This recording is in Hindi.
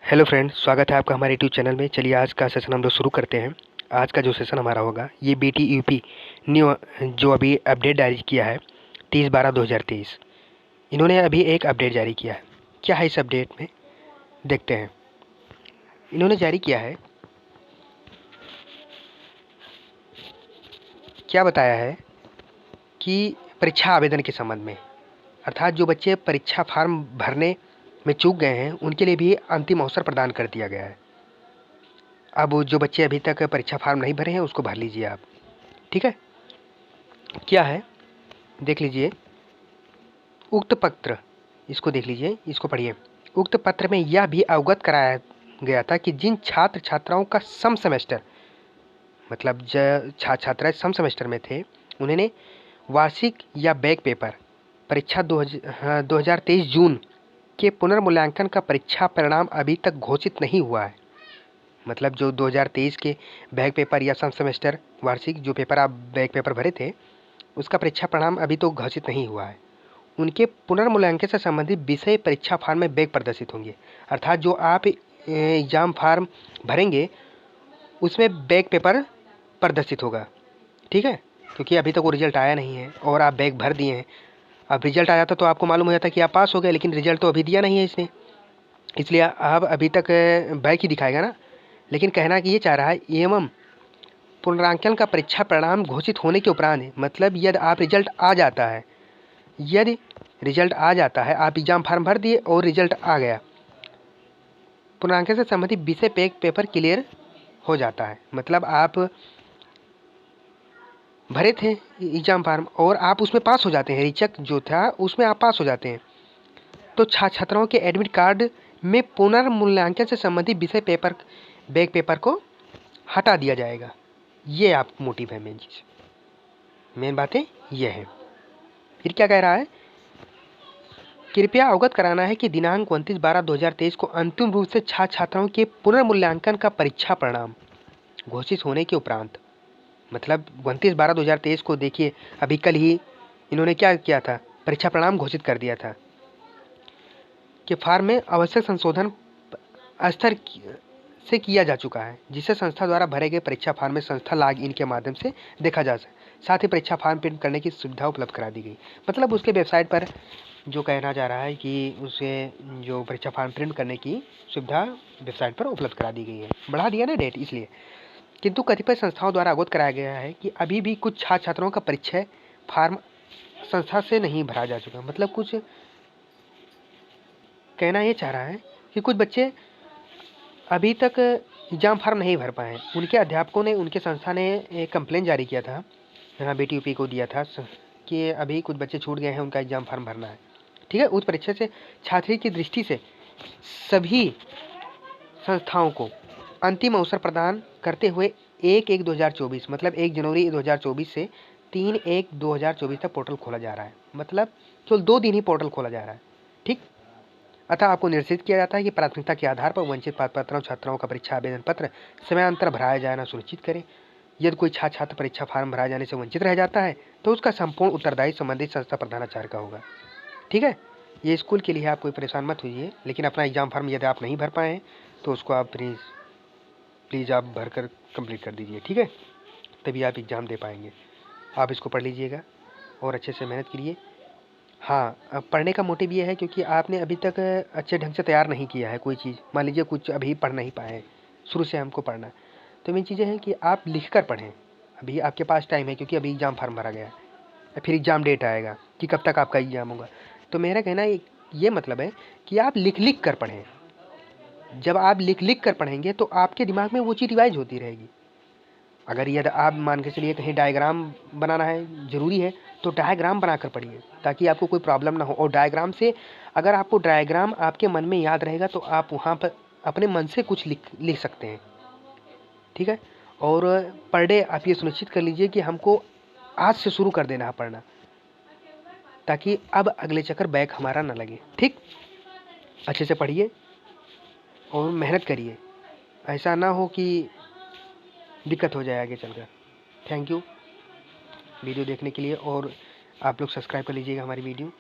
हेलो फ्रेंड्स, स्वागत है आपका हमारे यूट्यूब चैनल में। चलिए आज का सेशन हम लोग शुरू करते हैं। आज का जो सेशन हमारा होगा ये बीटी यूपी न्यू जो अभी अपडेट जारी किया है 30/12/2023। इन्होंने अभी एक अपडेट जारी किया है। क्या है इस अपडेट में, देखते हैं। इन्होंने जारी किया है, क्या बताया है कि परीक्षा आवेदन के संबंध में, अर्थात जो बच्चे परीक्षा फार्म भरने में चूक गए हैं उनके लिए भी अंतिम अवसर प्रदान कर दिया गया है। अब जो बच्चे अभी तक परीक्षा फार्म नहीं भरे हैं उसको भर लीजिए आप, ठीक है। क्या है देख लीजिए। उक्त पत्र, इसको देख लीजिए, इसको पढ़िए। उक्त पत्र में यह भी अवगत कराया गया था कि जिन छात्र छात्राओं का सम सेमेस्टर, मतलब छात्राएं सम सेमेस्टर में थे, उन्होंने वार्षिक या बैक पेपर परीक्षा 2023 जून के पुनर्मूल्यांकन का परीक्षा परिणाम अभी तक घोषित नहीं हुआ है। मतलब जो 2023 के बैक पेपर या सम सेमेस्टर वार्षिक जो पेपर आप बैक पेपर भरे थे उसका परीक्षा परिणाम अभी तो घोषित नहीं हुआ है। उनके पुनर्मूल्यांकन से संबंधित विषय परीक्षा फार्म में बैक प्रदर्शित होंगे। अर्थात जो आप एग्जाम फार्म भरेंगे उसमें बैक पेपर प्रदर्शित होगा, ठीक है। क्योंकि अभी तक वो रिजल्ट आया नहीं है और आप बैक भर दिए हैं। अब रिजल्ट आया था तो आपको मालूम हो जाता कि आप पास हो गए, लेकिन रिजल्ट तो अभी दिया नहीं है इसने, इसलिए आप अभी तक बैक ही दिखाएगा ना। लेकिन कहना कि ये चाह रहा है एवं पुनरांकन का परीक्षा परिणाम घोषित होने के उपरांत, मतलब यदि आप रिजल्ट आ जाता है, यदि रिजल्ट आ जाता है, आप एग्जाम फार्म भर दिए और रिजल्ट आ गया, पुनरांकन से संबंधित विषय पे पेपर क्लियर हो जाता है। मतलब आप भरे थे एग्जाम फार्म और आप उसमें पास हो जाते हैं, रीचेक जो था उसमें आप पास हो जाते हैं, तो छात्राओं के एडमिट कार्ड में पुनर्मूल्यांकन से संबंधित विषय पेपर बैक पेपर को हटा दिया जाएगा। ये आप मोटिव है, मेन चीज़, मेन बातें ये हैं। फिर क्या कह रहा है, कृपया अवगत कराना है कि दिनांक 29/12/2023 को अंतिम रूप से छात्र छात्राओं के पुनर्मूल्यांकन का परीक्षा परिणाम घोषित होने के उपरांत, मतलब 29/12/2023 को देखिए, अभी कल ही इन्होंने क्या किया था, परीक्षा परिणाम घोषित कर दिया था कि फार्म में आवश्यक संशोधन स्तर से किया जा चुका है, जिसे संस्था द्वारा भरे गए परीक्षा फार्म में संस्था लॉग इन के माध्यम से देखा जा सके। साथ ही परीक्षा फार्म प्रिंट करने की सुविधा उपलब्ध करा दी गई। मतलब उसके वेबसाइट पर जो कहना जा रहा है कि उसे जो परीक्षा फार्म प्रिंट करने की सुविधा वेबसाइट पर उपलब्ध करा दी गई है, बढ़ा दिया ना डेट इसलिए। किंतु कतिपय संस्थाओं द्वारा अवगत कराया गया है कि अभी भी कुछ छात्र छात्राओं का परीक्षा फार्म संस्था से नहीं भरा जा चुका। मतलब कुछ कहना ये चाह रहा है कि कुछ बच्चे अभी तक एग्जाम फार्म नहीं भर पाए। उनके अध्यापकों ने, उनके संस्था ने एक कंप्लेन जारी किया था, यहाँ बीटी यूपी को दिया था कि अभी कुछ बच्चे छूट गए हैं, उनका एग्जाम फार्म भरना है, ठीक है। उस परीक्षा से छात्री की दृष्टि से सभी संस्थाओं को अंतिम अवसर प्रदान करते हुए 1/1/2024, मतलब 1 जनवरी 2024 से 3/1/2024 तक पोर्टल खोला जा रहा है। मतलब केवल 2 दिन ही पोर्टल खोला जा रहा है, ठीक। अतः आपको निर्देशित किया जाता है कि प्राथमिकता के आधार पर वंचित पात्रताओं छात्राओं का परीक्षा आवेदन पत्र समयांतर भराया जाना सुनिश्चित करें। यदि कोई छात्र परीक्षा फार्म भराए जाने से वंचित रह जाता है तो उसका संपूर्ण उत्तरदायी संबंधित संस्था प्रधानाचार्य का होगा, ठीक है। ये स्कूल के लिए आप कोई परेशान मत होइए, लेकिन अपना एग्जाम फार्म यदि आप नहीं भर पाए हैं तो उसको आप प्लीज़ आप भर कर कंप्लीट कर दीजिए, ठीक है। तभी आप एग्ज़ाम दे पाएंगे। आप इसको पढ़ लीजिएगा और अच्छे से मेहनत करिए। हाँ, अब पढ़ने का मोटिव ये है क्योंकि आपने अभी तक अच्छे ढंग से तैयार नहीं किया है कोई चीज़। मान लीजिए कुछ अभी पढ़ नहीं पाए हैं, शुरू से हमको पढ़ना है, तो मेन चीज़ें हैं कि आप लिख कर पढ़ें। अभी आपके पास टाइम है क्योंकि अभी एग्ज़ाम फार्म भरा गया है, फिर एग्ज़ाम डेट आएगा कि कब तक आपका एग्ज़ाम होगा। तो मेरा कहना ये मतलब है कि आप लिख कर पढ़ें। जब आप लिख कर पढ़ेंगे तो आपके दिमाग में वो चीज़ रिवाइज होती रहेगी। अगर यदि आप मान के चलिए कहीं डायग्राम बनाना है ज़रूरी है तो डायग्राम बनाकर पढ़िए ताकि आपको कोई प्रॉब्लम ना हो। और डायग्राम से अगर आपको डायग्राम आपके मन में याद रहेगा तो आप वहाँ पर अपने मन से कुछ लिख सकते हैं, ठीक है। और पर डे आप ये सुनिश्चित कर लीजिए कि हमको आज से शुरू कर देना है पढ़ना, ताकि अब अगले चक्कर बैक हमारा ना लगे, ठीक। अच्छे से पढ़िए और मेहनत करिए, ऐसा ना हो कि दिक्कत हो जाए आगे चलकर। थैंक यू वीडियो देखने के लिए, और आप लोग सब्सक्राइब कर लीजिएगा हमारी वीडियो।